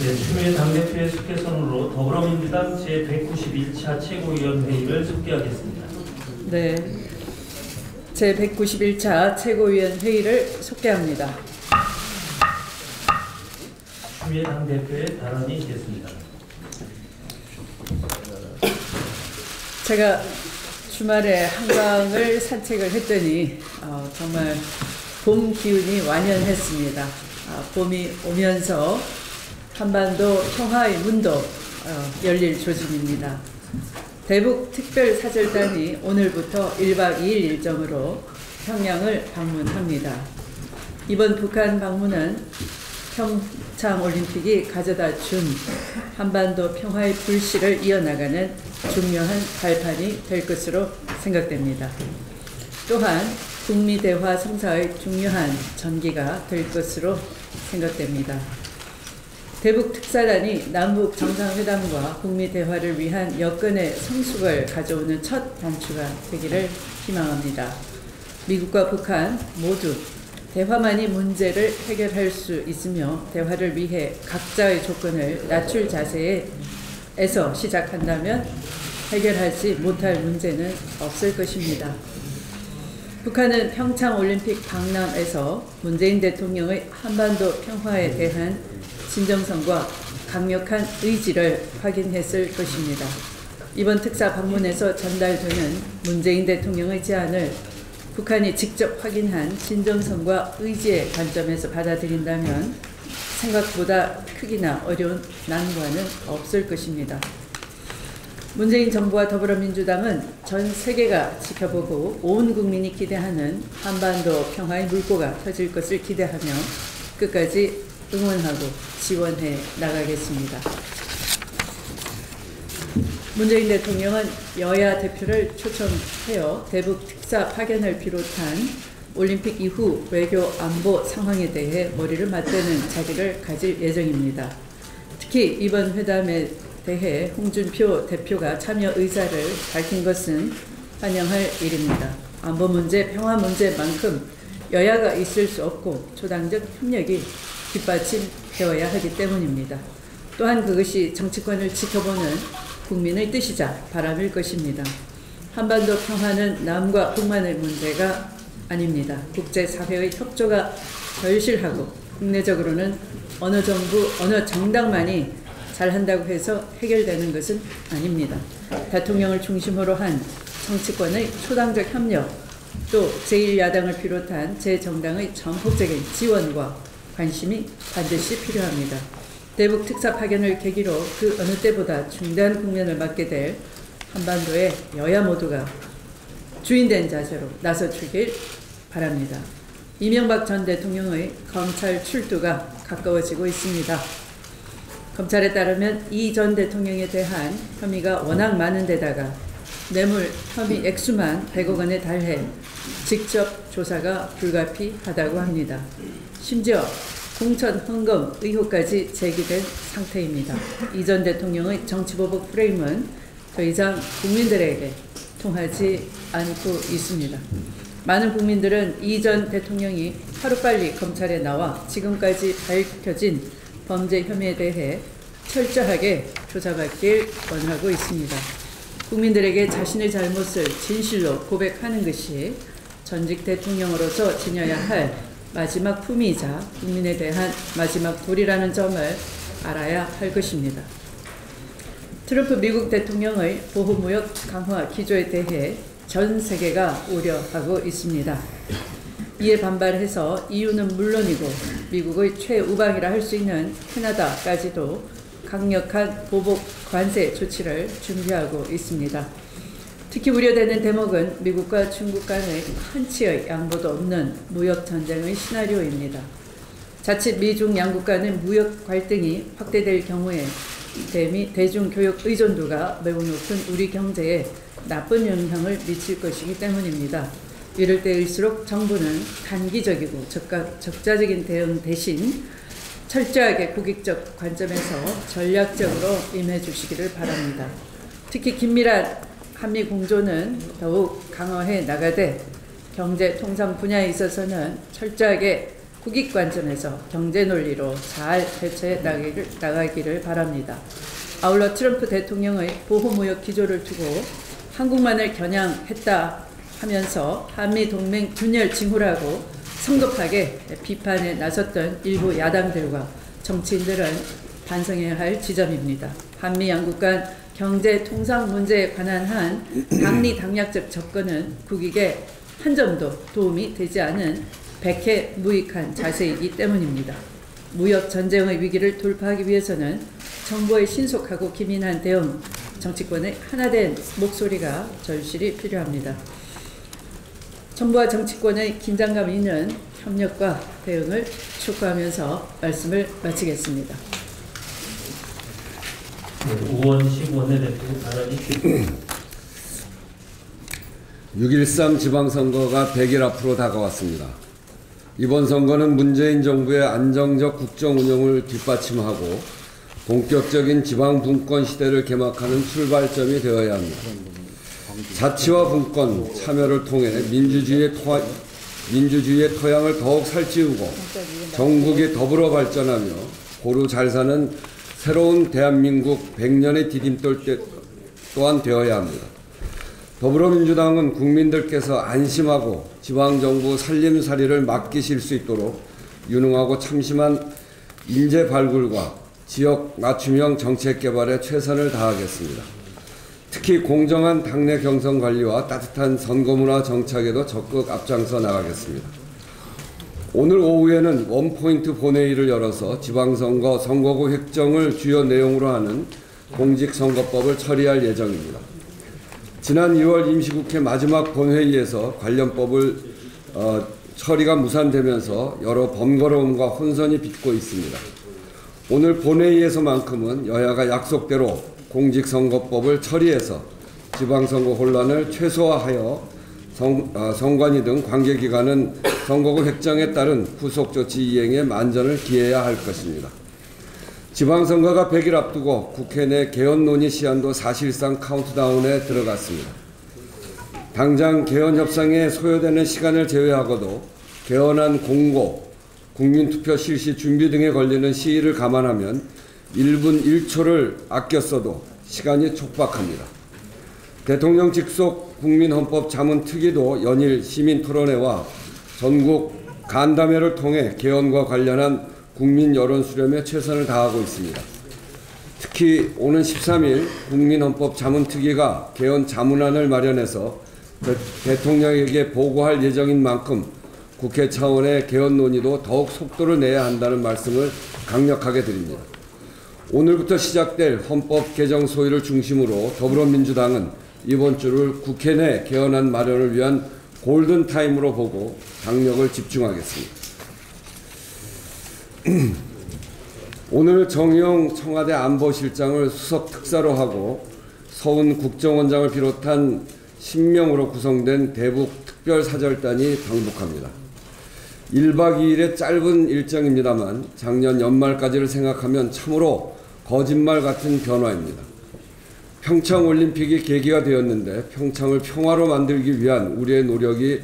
네, 추미애 당대표의 속개선으로 더불어민주당 제191차 최고위원회의를 속개하겠습니다. 네, 제191차 최고위원회의를 속개합니다. 추미애 당대표의 발언이 있겠습니다. 제가 주말에 한강을 산책을 했더니 정말 봄 기운이 완연했습니다. 봄이 오면서 한반도 평화의 문도 열릴 조짐입니다. 대북 특별사절단이 오늘부터 1박 2일 일정으로 평양을 방문합니다. 이번 북한 방문은 평창올림픽이 가져다 준 한반도 평화의 불씨를 이어나가는 중요한 발판이 될 것으로 생각됩니다. 또한 북미 대화 성사의 중요한 전기가 될 것으로 생각됩니다. 대북 특사단이 남북 정상회담과 북미 대화를 위한 여건의 성숙을 가져오는 첫 단추가 되기를 희망합니다. 미국과 북한 모두 대화만이 문제를 해결할 수 있으며 대화를 위해 각자의 조건을 낮출 자세에서 시작한다면 해결하지 못할 문제는 없을 것입니다. 북한은 평창올림픽 박람회에서 문재인 대통령의 한반도 평화에 대한 진정성과 강력한 의지를 확인했을 것입니다. 이번 특사 방문에서 전달되는 문재인 대통령의 제안을 북한이 직접 확인한 진정성과 의지의 관점에서 받아들인다면 생각보다 크기나 어려운 난관은 없을 것입니다. 문재인 정부와 더불어민주당은 전 세계가 지켜보고 온 국민이 기대하는 한반도 평화의 물꼬가 터질 것을 기대하며 끝까지 응원하고 지원해 나가겠습니다. 문재인 대통령은 여야 대표를 초청하여 대북 특사 파견을 비롯한 올림픽 이후 외교 안보 상황에 대해 머리를 맞대는 자리를 가질 예정입니다. 특히 이번 회담에 대해 홍준표 대표가 참여 의사를 밝힌 것은 환영할 일입니다. 안보 문제, 평화 문제만큼 여야가 있을 수 없고 초당적 협력이 뒷받침되어야 하기 때문입니다. 또한 그것이 정치권을 지켜보는 국민의 뜻이자 바람일 것입니다. 한반도 평화는 남과 북만의 문제가 아닙니다. 국제사회의 협조가 절실하고 국내적으로는 어느 정부, 어느 정당만이 잘한다고 해서 해결되는 것은 아닙니다. 대통령을 중심으로 한 정치권의 초당적 협력, 또 제1야당을 비롯한 제 정당의 전폭적인 지원과 관심이 반드시 필요합니다. 대북 특사 파견을 계기로 그 어느 때보다 중대한 국면을 맞게 될 한반도의 여야 모두가 주인된 자세로 나서주길 바랍니다. 이명박 전 대통령의 검찰 출두가 가까워지고 있습니다. 검찰에 따르면 이 전 대통령에 대한 혐의가 워낙 많은 데다가 뇌물 혐의 액수만 100억 원에 달해 직접 조사가 불가피하다고 합니다. 심지어 공천 헌금 의혹까지 제기된 상태입니다. 이 전 대통령의 정치보복 프레임은 더 이상 국민들에게 통하지 않고 있습니다. 많은 국민들은 이 전 대통령이 하루빨리 검찰에 나와 지금까지 밝혀진 범죄 혐의에 대해 철저하게 조사받길 원하고 있습니다. 국민들에게 자신의 잘못을 진실로 고백하는 것이 전직 대통령으로서 지녀야 할 마지막 품위이자 국민에 대한 마지막 도리라는 점을 알아야 할 것입니다. 트럼프 미국 대통령의 보호무역 강화 기조에 대해 전 세계가 우려하고 있습니다. 이에 반발해서 EU는 물론이고 미국의 최우방이라 할 수 있는 캐나다까지도 강력한 보복 관세 조치를 준비하고 있습니다. 특히 우려되는 대목은 미국과 중국 간의 한치의 양보도 없는 무역 전쟁의 시나리오입니다. 자칫 미중 양국 간의 무역 갈등이 확대될 경우에 대중교육 의존도가 매우 높은 우리 경제에 나쁜 영향을 미칠 것이기 때문입니다. 이럴 때일수록 정부는 단기적이고 적자적인 대응 대신 철저하게 국익적 관점에서 전략적으로 임해 주시기를 바랍니다. 특히 긴밀한 한미 공조는 더욱 강화해 나가되 경제 통상 분야에 있어서는 철저하게 국익 관점에서 경제 논리로 잘 대처해 나가기를 바랍니다. 아울러 트럼프 대통령의 보호무역 기조를 두고 한국만을 겨냥했다 하면서 한미 동맹 균열 징후라고 성급하게 비판에 나섰던 일부 야당들과 정치인들은 반성해야 할 지점입니다. 한미 양국 간 경제 통상 문제에 관한 한 당리 당략적 접근은 국익에 한 점도 도움이 되지 않은 백해 무익한 자세이기 때문입니다. 무역 전쟁의 위기를 돌파하기 위해서는 정부의 신속하고 기민한 대응, 정치권의 하나된 목소리가 절실히 필요합니다. 정부와 정치권의 긴장감 있는 협력과 대응을 촉구하면서 말씀을 마치겠습니다. 우원식 원내대표 발언이 있겠습니다. 6.13 지방선거가 100일 앞으로 다가왔습니다. 이번 선거는 문재인 정부의 안정적 국정 운영을 뒷받침하고 본격적인 지방 분권 시대를 개막하는 출발점이 되어야 합니다. 자치와 분권, 참여를 통해 민주주의의 토양을 더욱 살찌우고 전국이 더불어 발전하며 고루 잘 사는 새로운 대한민국 100년의 디딤돌 또한 되어야 합니다. 더불어민주당은 국민들께서 안심하고 지방정부 살림살이를 맡기실 수 있도록 유능하고 참심한 인재 발굴과 지역 맞춤형 정책 개발에 최선을 다하겠습니다. 특히 공정한 당내 경선 관리와 따뜻한 선거문화 정착에도 적극 앞장서 나가겠습니다. 오늘 오후에는 원포인트 본회의를 열어서 지방선거 선거구 획정을 주요 내용으로 하는 공직선거법을 처리할 예정입니다. 지난 2월 임시국회 마지막 본회의에서 관련 법을 처리가 무산되면서 여러 번거로움과 혼선이 빚고 있습니다. 오늘 본회의에서만큼은 여야가 약속대로 공직선거법을 처리해서 지방선거 혼란을 최소화하여 선관위 등 관계기관은 선거구 획정에 따른 후속조치 이행에 만전을 기해야 할 것입니다. 지방선거가 100일 앞두고 국회 내 개헌 논의 시한도 사실상 카운트다운에 들어갔습니다. 당장 개헌 협상에 소요되는 시간을 제외하고도 개헌안 공고, 국민투표 실시 준비 등에 걸리는 시일을 감안하면 1분 1초를 아껴 써도 시간이 촉박합니다. 대통령 직속 국민헌법자문특위도 연일 시민토론회와 전국 간담회를 통해 개헌과 관련한 국민 여론 수렴에 최선을 다하고 있습니다. 특히 오는 13일 국민헌법자문특위가 개헌 자문안을 마련해서 대통령에게 보고할 예정인 만큼 국회 차원의 개헌 논의도 더욱 속도를 내야 한다는 말씀을 강력하게 드립니다. 오늘부터 시작될 헌법 개정 소위를 중심으로 더불어민주당은 이번 주를 국회 내 개헌안 마련을 위한 골든타임으로 보고 당력을 집중하겠습니다. 오늘 정의용 청와대 안보실장을 수석 특사로 하고 서훈 국정원장을 비롯한 10명으로 구성된 대북 특별사절단이 방북합니다. 1박 2일의 짧은 일정입니다만 작년 연말까지를 생각하면 참으로 거짓말 같은 변화입니다. 평창올림픽이 계기가 되었는데 평창을 평화로 만들기 위한 우리의 노력이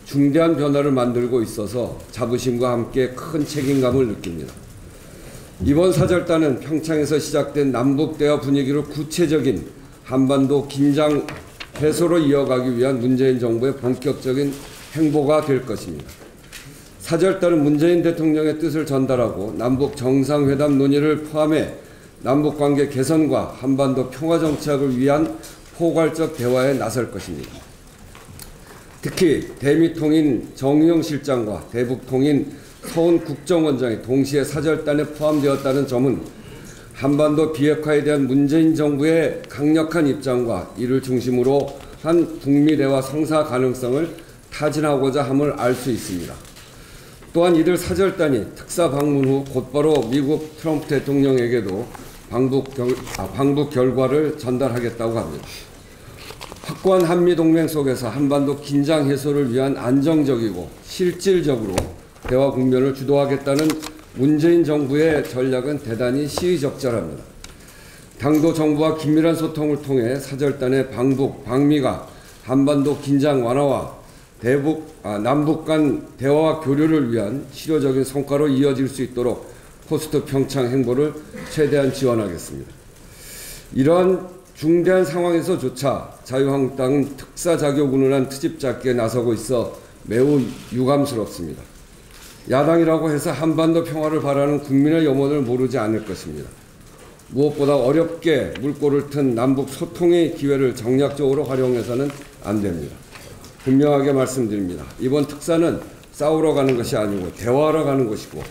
중대한 변화를 만들고 있어서 자부심과 함께 큰 책임감을 느낍니다. 이번 사절단은 평창에서 시작된 남북대화 분위기를 구체적인 한반도 긴장 해소로 이어가기 위한 문재인 정부의 본격적인 행보가 될 것입니다. 사절단은 문재인 대통령의 뜻을 전달하고 남북 정상회담 논의를 포함해 남북관계 개선과 한반도 평화 정착을 위한 포괄적 대화에 나설 것입니다. 특히 대미통인 정의용 실장과 대북통인 서훈 국정원장이 동시에 사절단에 포함되었다는 점은 한반도 비핵화에 대한 문재인 정부의 강력한 입장과 이를 중심으로 한 북미 대화 성사 가능성을 타진하고자 함을 알 수 있습니다. 또한 이들 사절단이 특사 방문 후 곧바로 미국 트럼프 대통령에게도 방북 결과를 전달하겠다고 합니다. 확고한 한미동맹 속에서 한반도 긴장 해소를 위한 안정적이고 실질적으로 대화 국면을 주도하겠다는 문재인 정부의 전략은 대단히 시의적절합니다. 당도 정부와 긴밀한 소통을 통해 사절단의 방북, 방미가 한반도 긴장 완화와 남북 간 대화와 교류를 위한 실효적인 성과로 이어질 수 있도록 포스트 평창 행보를 최대한 지원하겠습니다. 이러한 중대한 상황에서조차 자유한국당은 특사 자격 운운한 트집 잡기에 나서고 있어 매우 유감스럽습니다. 야당이라고 해서 한반도 평화를 바라는 국민의 염원을 모르지 않을 것입니다. 무엇보다 어렵게 물꼬를 튼 남북 소통의 기회를 정략적으로 활용해서는 안 됩니다. 분명하게 말씀드립니다. 이번 특사는 싸우러 가는 것이 아니고 대화하러 가는 것이고,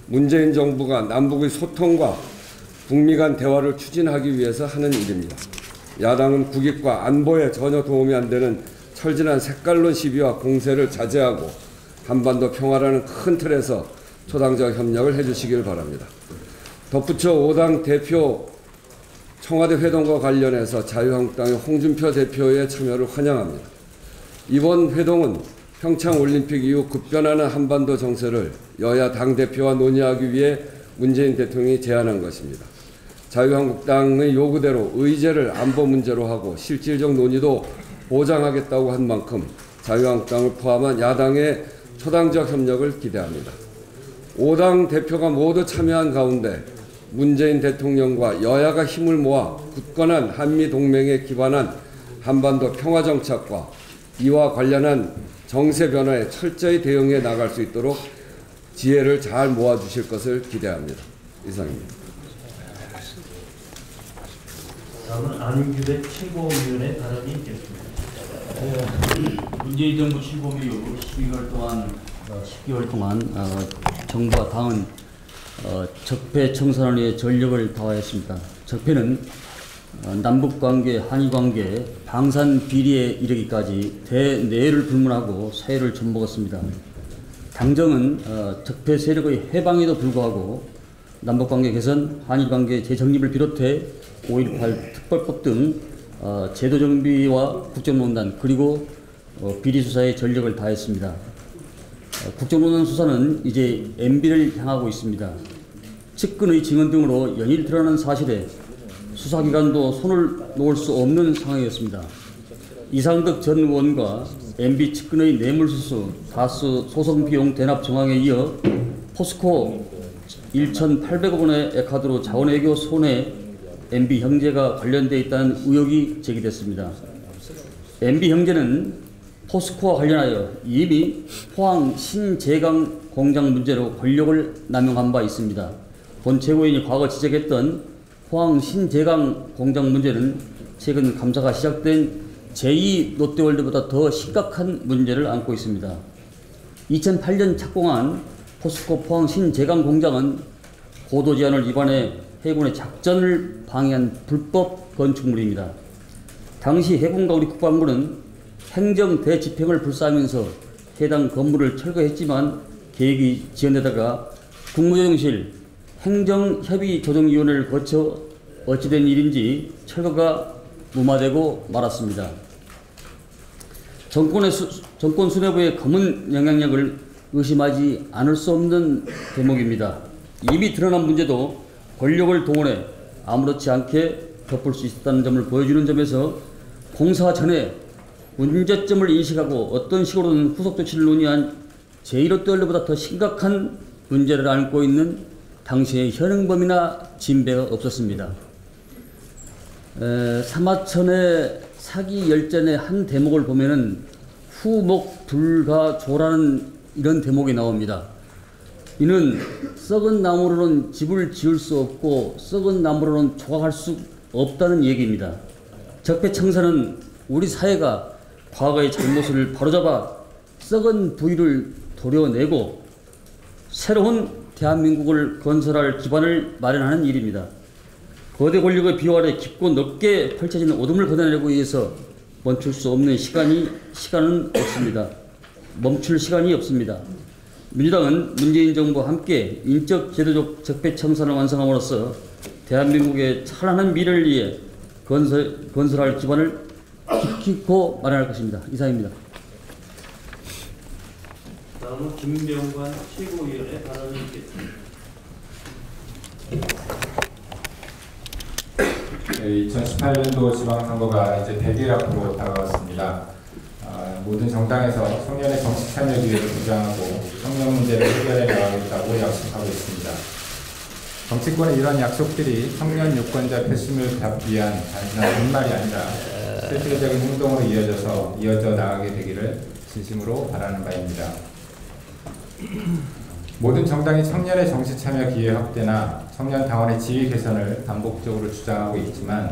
문재인 정부가 남북의 소통과 북미 간 대화를 추진하기 위해서 하는 일입니다. 야당은 국익과 안보에 전혀 도움이 안 되는 철진한 색깔론 시비와 공세를 자제하고 한반도 평화라는 큰 틀에서 초당적 협력을 해주시길 바랍니다. 덧붙여 5당 대표 청와대 회동과 관련해서 자유한국당의 홍준표 대표의 참여를 환영합니다. 이번 회동은 평창올림픽 이후 급변하는 한반도 정세를 여야 당대표와 논의하기 위해 문재인 대통령이 제안한 것입니다. 자유한국당의 요구대로 의제를 안보 문제로 하고 실질적 논의도 보장하겠다고 한 만큼 자유한국당을 포함한 야당의 초당적 협력을 기대합니다. 5당 대표가 모두 참여한 가운데 문재인 대통령과 여야가 힘을 모아 굳건한 한미동맹에 기반한 한반도 평화정착과 이와 관련한 정세 변화에 철저히 대응해 나갈 수 있도록 지혜를 잘 모아주실 것을 기대합니다. 이상입니다. 다음은 안규백 최고위원의 발언이 있겠습니다. 문재인 정부 출범 이후 10개월 동안 정부와 당은 적폐 청산을 위해 전력을 다하였습니다. 적폐는 남북관계, 한일관계, 방산 비리에 이르기까지 대내를 불문하고 사회를 좀먹었습니다. 당정은 적폐 세력의 해방에도 불구하고 남북관계 개선, 한일관계 재정립을 비롯해 5.18 특별법 등 제도 정비와 국정농단 그리고 비리 수사에 전력을 다했습니다. 국정농단 수사는 이제 MB를 향하고 있습니다. 측근의 증언 등으로 연일 드러나는 사실에 수사기관도 손을 놓을 수 없는 상황이었습니다. 이상덕 전 의원과 MB 측근의 뇌물수수, 다수 소송비용 대납 정황에 이어 포스코 1,800억 원의 카드로 자원외교 손해 MB 형제가 관련되어 있다는 의혹이 제기됐습니다. MB 형제는 포스코와 관련하여 이미 포항 신재강 공장 문제로 권력을 남용한 바 있습니다. 본 최고위원이 과거 지적했던 포항 신재강 공장 문제는 최근 감사가 시작된 제2 롯데월드보다 더 심각한 문제를 안고 있습니다. 2008년 착공한 포스코 포항 신재강 공장은 고도 제한을 위반해 해군의 작전을 방해한 불법 건축물입니다. 당시 해군과 우리 국방부는 행정 대집행을 불사하면서 해당 건물을 철거했지만 계획이 지연되다가 국무조정실 행정협의조정위원회를 거쳐 어찌된 일인지 철거가 무마되고 말았습니다. 정권 수뇌부의 검은 영향력을 의심하지 않을 수 없는 대목입니다. 이미 드러난 문제도 권력을 동원해 아무렇지 않게 덮을 수 있었다는 점을 보여주는 점에서 공사 전에 문제점을 인식하고 어떤 식으로든 후속 조치를 논의한 제1롯데월드보다 더 심각한 문제를 안고 있는 당시의 현행범이나 진배가 없었습니다. 사마천의 사기 열전의 한 대목을 보면은 후목 불가조라는 이런 대목이 나옵니다. 이는 썩은 나무로는 집을 지을 수 없고 썩은 나무로는 조각할 수 없다는 얘기입니다. 적폐청산은 우리 사회가 과거의 잘못을 바로잡아 썩은 부위를 도려내고 새로운 대한민국을 건설할 기반을 마련하는 일입니다. 거대 권력의 비호 아래 깊고 넓게 펼쳐지는 어둠을 걷어내기 위해서 멈출 수 없는 시간은 없습니다. 멈출 시간이 없습니다. 민주당은 문재인 정부와 함께 인적 제도적 적폐 청산을 완성함으로써 대한민국의 찬란한 미래를 위해 건설할 기반을 깊고 마련할 것입니다. 이상입니다. 다음은 김병관 최고위원의 발언이 있겠습니다. 2018년도 지방선거가 이제 100일 앞으로 다가왔습니다. 모든 정당에서 청년의 정치 참여 기회를 보장하고 청년 문제를 해결해 나가겠다고 약속하고 있습니다. 정치권의 이런 약속들이 청년 유권자 표심을 받기 위한 단순한 빈말이 아니라 실질적인 행동으로 이어져 나가게 되기를 진심으로 바라는 바입니다. 모든 정당이 청년의 정치 참여 기회 확대나 청년 당원의 지위 개선을 반복적으로 주장하고 있지만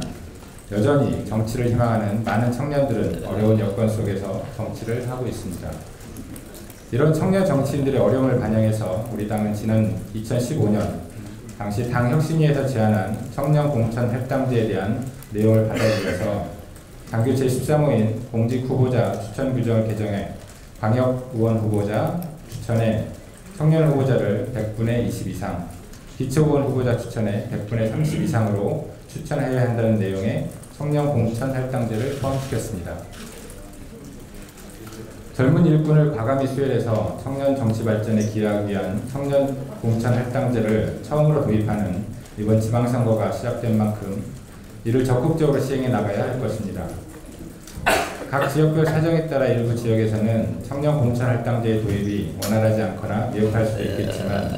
여전히 정치를 희망하는 많은 청년들은 어려운 여건 속에서 정치를 하고 있습니다. 이런 청년 정치인들의 어려움을 반영해서 우리 당은 지난 2015년 당시 당 혁신위에서 제안한 청년 공천 할당제에 대한 내용을 받아들여서 당규 제13호인 공직 후보자 추천 규정을 개정해 광역 의원 후보자 추천에 청년 후보자를 100분의 20 이상, 기초의원 후보자 추천에 100분의 30 이상으로 추천해야 한다는 내용의 청년 공천 할당제를 포함시켰습니다. 젊은 일꾼을 과감히 수혈해서 청년 정치 발전에 기여하기 위한 청년 공천 할당제를 처음으로 도입하는 이번 지방선거가 시작된 만큼 이를 적극적으로 시행해 나가야 할 것입니다. 각 지역별 사정에 따라 일부 지역에서는 청년 공천 할당제의 도입이 원활하지 않거나 미흡할 수도 있겠지만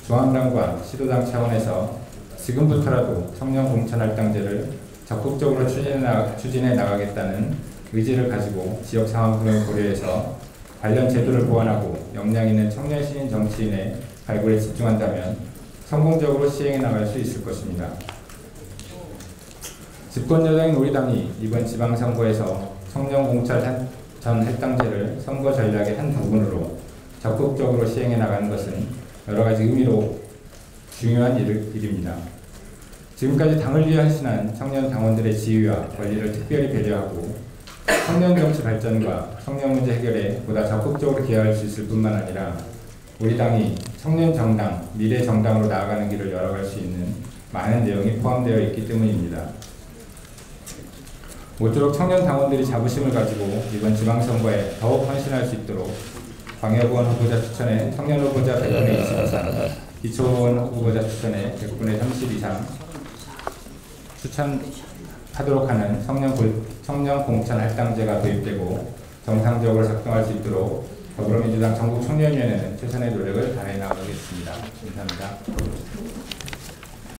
중앙당과 시도당 차원에서 지금부터라도 청년 공천 할당제를 적극적으로 추진해 나가겠다는 의지를 가지고 지역 상황을 고려해서 관련 제도를 보완하고 역량 있는 청년 신인 정치인의 발굴에 집중한다면 성공적으로 시행해 나갈 수 있을 것입니다. 집권 여당인 우리 당이 이번 지방선거에서 청년 공천 전 할당제를 선거 전략의 한 부분으로 적극적으로 시행해 나가는 것은 여러 가지 의미로 중요한 일입니다. 지금까지 당을 위해 헌신한 청년 당원들의 지위와 권리를 특별히 배려하고 청년 정치 발전과 청년 문제 해결에 보다 적극적으로 기여할 수 있을 뿐만 아니라 우리 당이 청년 정당, 미래 정당으로 나아가는 길을 열어갈 수 있는 많은 내용이 포함되어 있기 때문입니다. 모쪼록 청년 당원들이 자부심을 가지고 이번 지방선거에 더욱 헌신할 수 있도록 광역의원 후보자 추천에 청년 후보자 100분의 20 이상, 기초의원 후보자 추천에 100분의 30 이상 추천하도록 하는 청년 공천 할당제가 도입되고 정상적으로 작동할 수 있도록 더불어민주당 전국 청년위원회는 최선의 노력을 다해 나가겠습니다. 감사합니다.